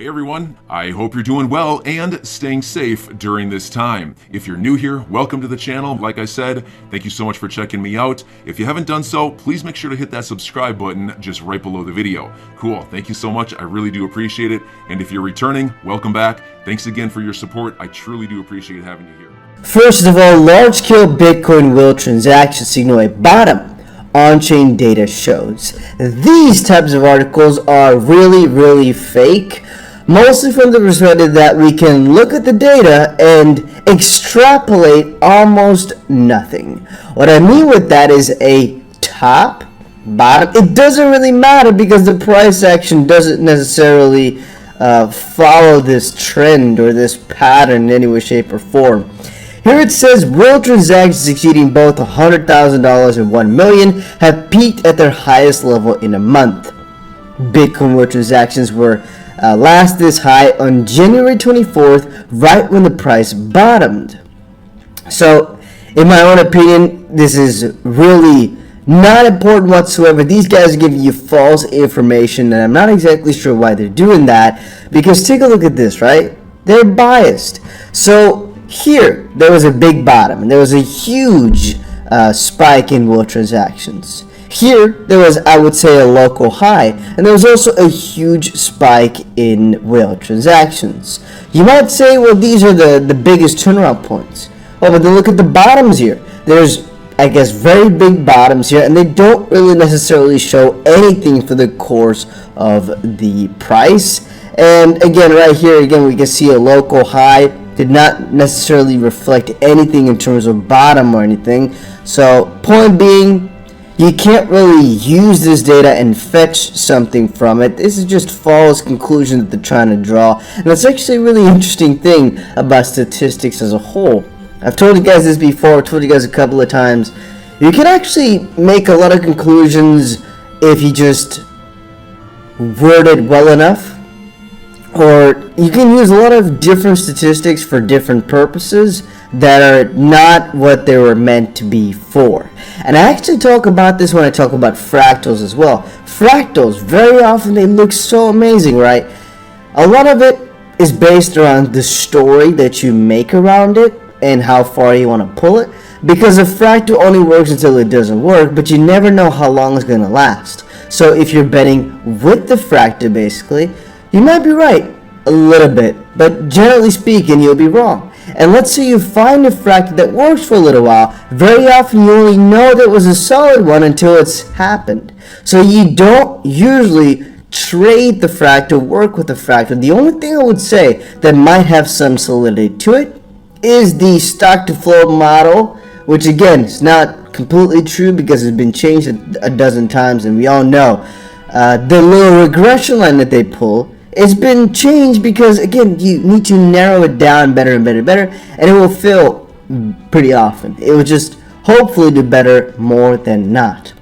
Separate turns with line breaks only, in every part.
Hey everyone, I hope you're doing well and staying safe during this time. If you're new here, welcome to the channel. Like I said, thank you so much for checking me out. If you haven't done so, please make sure to hit that subscribe button just right below the video. Cool, thank you so much. I really do appreciate it. And if you're returning, welcome back. Thanks again for your support. I truly do appreciate having you here.
First of all, large-scale Bitcoin whale transactions signal a bottom, on-chain data shows. These types of articles are really fake, mostly from the perspective that we can look at the data and extrapolate almost nothing. What I mean with that is a top, bottom. It doesn't really matter because the price action doesn't necessarily follow this trend or this pattern in any way, shape, or form. Here it says whale transactions exceeding both $100,000 and $1 million have peaked at their highest level in a month. Bitcoin whale transactions were last this high on January 24th, right when the price bottomed. So, in my own opinion, this is really not important whatsoever. These guys are giving you false information, and I'm not exactly sure why they're doing that, because take a look at this, right? They're biased. So, here, there was a big bottom, and there was a huge spike in whale transactions. Here, there was, I would say, a local high, and there was also a huge spike in whale transactions. You might say, well, these are the biggest turnaround points. Well, but then look at the bottoms here. There's, I guess, very big bottoms here, and they don't really necessarily show anything for the course of the price. And again, right here, again, we can see a local high. Did not necessarily reflect anything in terms of bottom or anything. So, point being, you can't really use this data and fetch something from it. This is just false conclusion that they're trying to draw. And that's actually a really interesting thing about statistics as a whole. I've told you guys this before, I've told you guys a couple of times. You can actually make a lot of conclusions if you just word it well enough. Or you can use a lot of different statistics for different purposes that are not what they were meant to be for. And I actually talk about this when I talk about fractals as well. Fractals, very often they look so amazing, right? A lot of it is based around the story that you make around it and how far you want to pull it. Because a fractal only works until it doesn't work, but you never know how long it's going to last. So if you're betting with the fractal, basically, you might be right a little bit, but generally speaking, you'll be wrong. And let's say you find a fractal that works for a little while. Very often, you only know that it was a solid one until it's happened. So you don't usually trade the fractal, work with the fractal. The only thing I would say that might have some solidity to it is the stock to flow model, which again is not completely true because it's been changed a dozen times, and we all know the little regression line that they pull. It's been changed because, again, you need to narrow it down better and better, and it will fail pretty often. It will just hopefully do better more than not.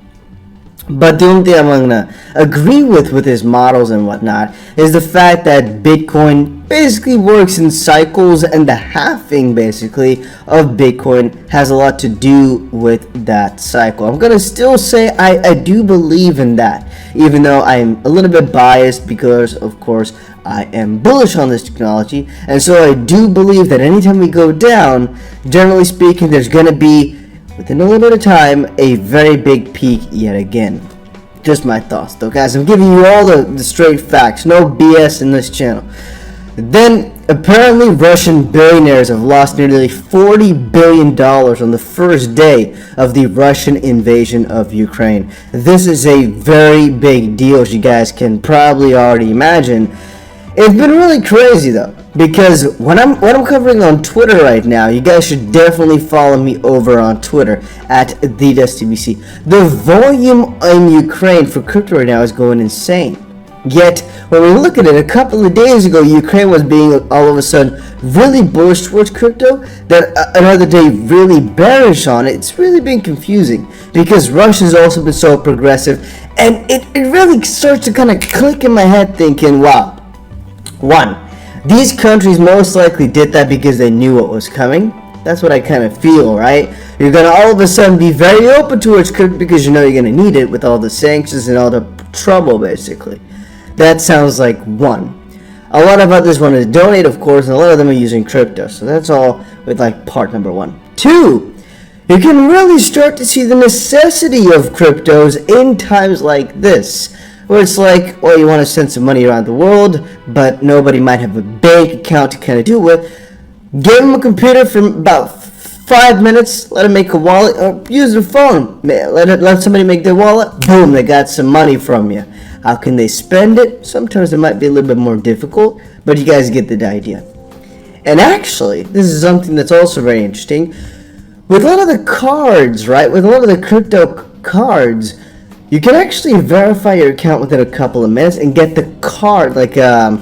But the only thing I'm going to agree with his models and whatnot is the fact that Bitcoin basically works in cycles, and the halving basically of Bitcoin has a lot to do with that cycle. I'm going to still say I do believe in that, even though I'm a little bit biased because, of course, I am bullish on this technology. And so I do believe that anytime we go down, generally speaking, there's going to be, within a little bit of time, a very big peak yet again. Just my thoughts though, guys. I'm giving you all the straight facts. No BS in this channel. Then, apparently Russian billionaires have lost nearly $40 billion on the first day of the Russian invasion of Ukraine. This is a very big deal, as you guys can probably already imagine. It's been really crazy though, because what I'm covering on Twitter right now, you guys should definitely follow me over on Twitter at TheDustTBC. The volume in Ukraine for crypto right now is going insane. Yet, when we look at it, a couple of days ago, Ukraine was being all of a sudden really bullish towards crypto, then another day really bearish on it. It's really been confusing because Russia's also been so progressive, and it really starts to kind of click in my head thinking, wow, one, these countries most likely did that because they knew what was coming. That's what I kind of feel, right? You're going to all of a sudden be very open towards crypto because you know you're going to need it with all the sanctions and all the trouble, basically. That sounds like one. A lot of others want to donate, of course, and a lot of them are using crypto. So that's all with like part number 1. 2, you can really start to see the necessity of cryptos in times like this, where it's like, well, you want to send some money around the world, but nobody might have a bank account to kind of do it. Give them a computer for about 5 minutes, let them make a wallet, or use their phone. Let somebody make their wallet, boom, they got some money from you. How can they spend it? Sometimes it might be a little bit more difficult, but you guys get the idea. And actually, this is something that's also very interesting. With a lot of the cards, right, with a lot of the crypto cards, you can actually verify your account within a couple of minutes and get the card, like a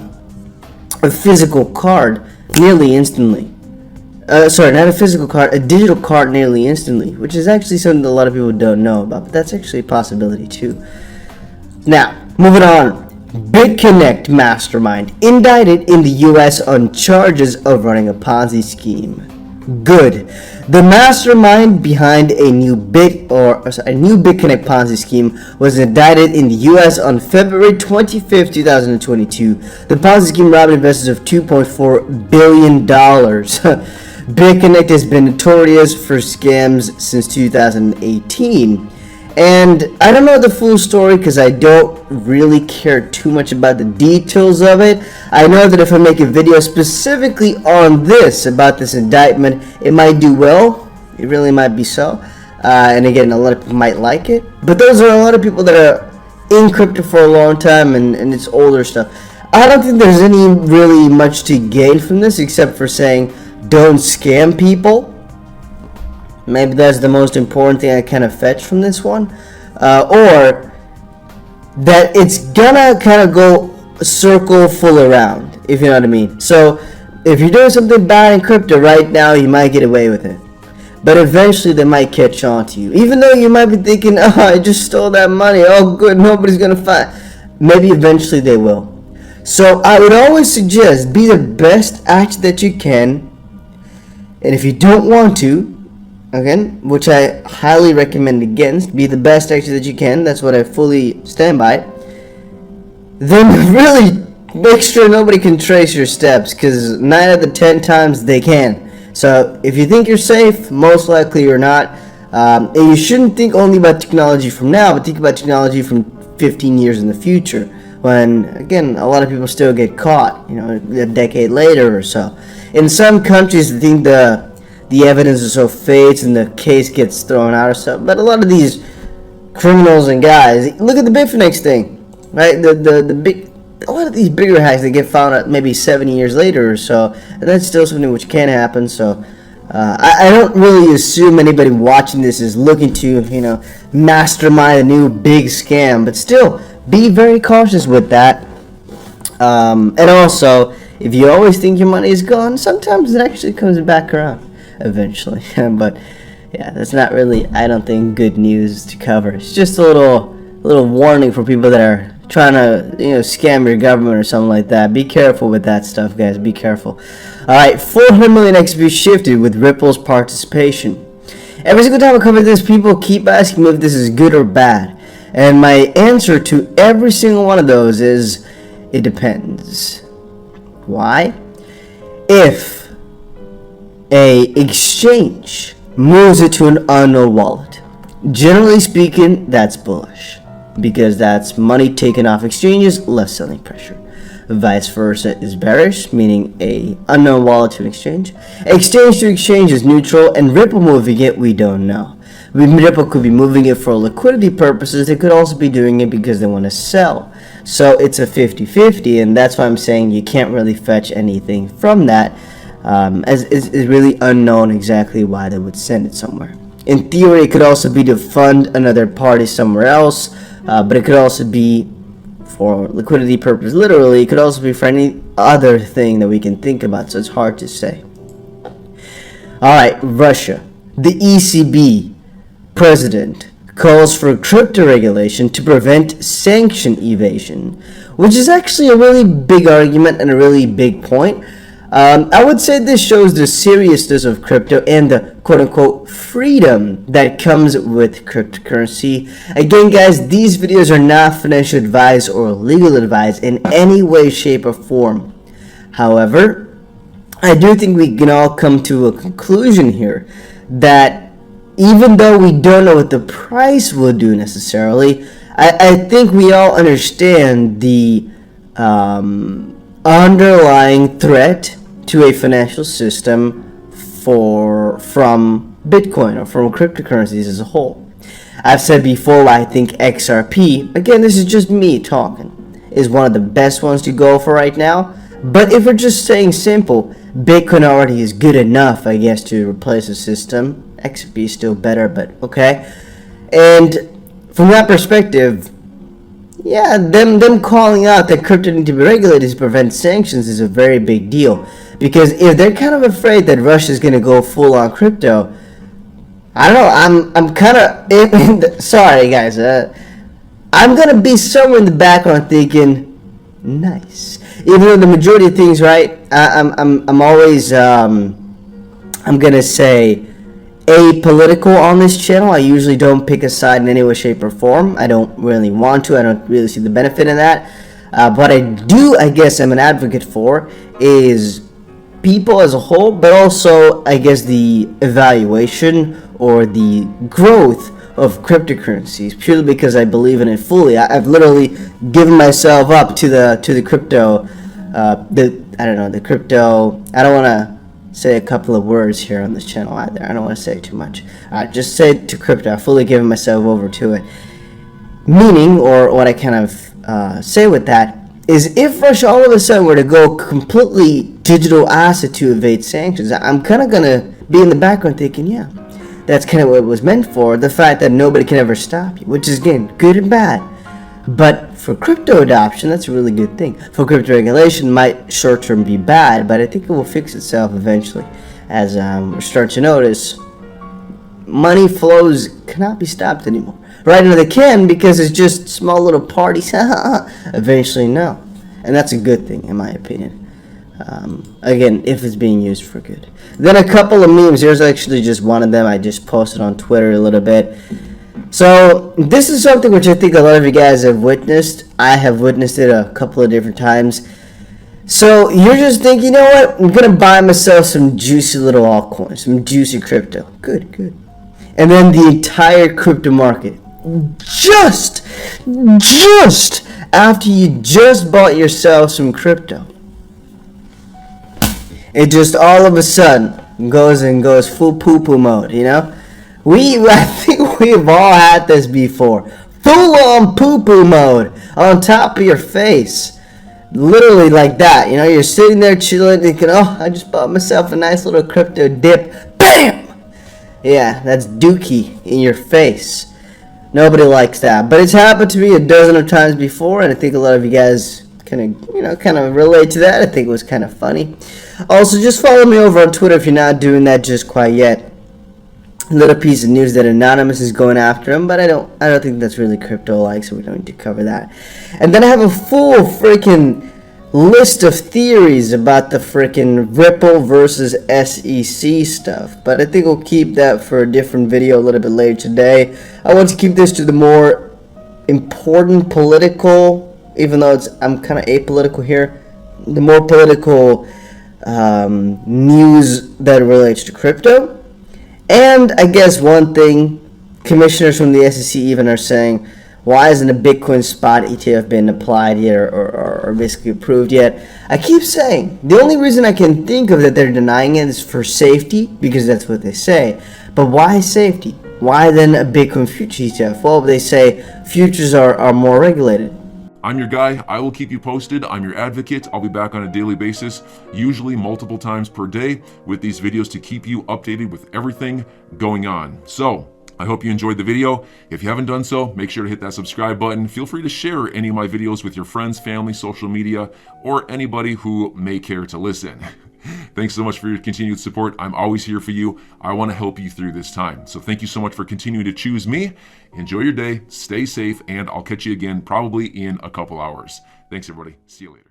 physical card, nearly instantly. Sorry, not a physical card, a digital card nearly instantly, which is actually something that a lot of people don't know about, but that's actually a possibility too. Now, moving on. BitConnect mastermind indicted in the US on charges of running a Ponzi scheme. Good. The mastermind behind a new BitConnect Ponzi scheme was indicted in the US on February 25th, 2022. The Ponzi scheme robbed investors of $2.4 billion. BitConnect has been notorious for scams since 2018. And I don't know the full story because I don't really care too much about the details of it. I know that if I make a video specifically on this, about this indictment, it might do well. It really might be so. And again, a lot of people might like it. But those are a lot of people that are in crypto for a long time and it's older stuff. I don't think there's any really much to gain from this except for saying don't scam people. Maybe that's the most important thing I kind of fetch from this one. Or that it's gonna kind of go circle full around, if you know what I mean. So if you're doing something bad in crypto right now, you might get away with it. But eventually they might catch on to you. Even though you might be thinking, oh, I just stole that money. Oh, good, nobody's gonna find. Maybe eventually they will. So I would always suggest be the best actor that you can. And if you don't want to, again, which I highly recommend against, be the best actor that you can, that's what I fully stand by, then really make sure nobody can trace your steps, because 9 out of 10 times they can. So if you think you're safe, most likely you're not. And you shouldn't think only about technology from now, but think about technology from 15 years in the future, when, again, a lot of people still get caught, a decade later or so. In some countries, I think the evidence is so fades and the case gets thrown out or so. But a lot of these criminals and guys, look at the Bitfinex thing, right? A lot of these bigger hacks that get found out maybe 7 years later or so, and that's still something which can happen. So I don't really assume anybody watching this is looking to, mastermind a new big scam. But still, be very cautious with that. And also, if you always think your money is gone, sometimes it actually comes back around eventually. But yeah, that's not really, I don't think, good news to cover. It's just a little warning for people that are trying to scam your government or something like that. Be careful with that stuff, guys. Be careful. Alright, 400 million XP shifted with Ripple's participation. Every single time I cover this, people keep asking me if this is good or bad, and my answer to every single one of those is it depends. Why? If a exchange moves it to an unknown wallet, generally speaking, that's bullish, because that's money taken off exchanges, less selling pressure. Vice versa is bearish, meaning a unknown wallet to an exchange. Exchange to exchange is neutral, and Ripple moving it, we don't know. Ripple could be moving it for liquidity purposes. They could also be doing it because they want to sell. So it's a 50-50, and that's why I'm saying you can't really fetch anything from that, as it's really unknown exactly why they would send it somewhere. In theory, it could also be to fund another party somewhere else, but it could also be for liquidity purpose. Literally, it could also be for any other thing that we can think about, so it's hard to say. Alright, Russia. The ECB president calls for crypto regulation to prevent sanction evasion, which is actually a really big argument and a really big point. I would say this shows the seriousness of crypto and the quote-unquote freedom that comes with cryptocurrency. Again, guys, these videos are not financial advice or legal advice in any way, shape, or form. However, I do think we can all come to a conclusion here that even though we don't know what the price will do necessarily, I think we all understand the underlying threat to a financial system from Bitcoin or from cryptocurrencies as a whole. I've said before, I think XRP, again, this is just me talking, is one of the best ones to go for right now. But if we're just saying simple, Bitcoin already is good enough, I guess, to replace the system. XRP is still better, but okay. And from that perspective, yeah, them calling out that crypto need to be regulated to prevent sanctions is a very big deal. Because if they're kind of afraid that Russia's going to go full on crypto, I don't know, I'm kind of, sorry guys, I'm going to be somewhere in the background thinking, nice. Even though the majority of things, right, I'm always, I'm going to say, apolitical on this channel. I usually don't pick a side in any way, shape, or form. I don't really want to. I don't really see the benefit in that. What I do, I guess, I'm an advocate for is people as a whole, but also, I guess, the evaluation or the growth of cryptocurrencies, purely because I believe in it fully. I've literally given myself up to the crypto, the crypto. I don't want to say a couple of words here on this channel either. I don't want to say too much. Just say to crypto. I've fully given myself over to it. Meaning, or what I kind of say with that, is if Russia all of a sudden were to go completely digital asset to evade sanctions, I'm kind of going to be in the background thinking, yeah, that's kind of what it was meant for. The fact that nobody can ever stop you, which is, again, good and bad. But for crypto adoption, that's a really good thing. For crypto regulation, might short-term be bad, but I think it will fix itself eventually. As we start to notice, money flows cannot be stopped anymore. Right now they can, because it's just small little parties. Eventually, no. And that's a good thing, in my opinion. Again, if it's being used for good. Then a couple of memes. Here's actually just one of them. I just posted on Twitter a little bit. So this is something which I think a lot of you guys have witnessed. I have witnessed it a couple of different times. So you're just thinking, you know what? I'm going to buy myself some juicy little altcoins, some juicy crypto. Good. And then the entire crypto market, just after you just bought yourself some crypto, it just all of a sudden goes full poo-poo mode, you know? I think we've all had this before. Full-on poo-poo mode on top of your face. Literally like that. You know, you're sitting there chilling thinking, oh, I just bought myself a nice little crypto dip. BAM! Yeah, that's dookie in your face. Nobody likes that. But it's happened to me a dozen of times before, and I think a lot of you guys kind of relate to that. I think it was kind of funny. Also, just follow me over on Twitter if you're not doing that just quite yet. Little piece of news that Anonymous is going after him, but I don't think that's really crypto-like, so we don't need to cover that. And then I have a full freaking list of theories about the freaking Ripple versus SEC stuff, but I think we'll keep that for a different video a little bit later today. I want to keep this to the more important political, even though I'm kind of apolitical here, the more political news that relates to crypto. And I guess one thing, commissioners from the SEC even are saying, why isn't a Bitcoin spot ETF been applied yet or basically approved yet? I keep saying, the only reason I can think of that they're denying it is for safety, because that's what they say. But why safety? Why then a Bitcoin future ETF? Well, they say futures are more regulated.
I'm your guy. I will keep you posted. I'm your advocate. I'll be back on a daily basis, usually multiple times per day, with these videos to keep you updated with everything going on. So I hope you enjoyed the video. If you haven't done so, make sure to hit that subscribe button. Feel free to share any of my videos with your friends, family, social media, or anybody who may care to listen. Thanks so much for your continued support. I'm always here for you. I want to help you through this time. So thank you so much for continuing to choose me. Enjoy your day, stay safe, and I'll catch you again probably in a couple hours. Thanks, everybody. See you later.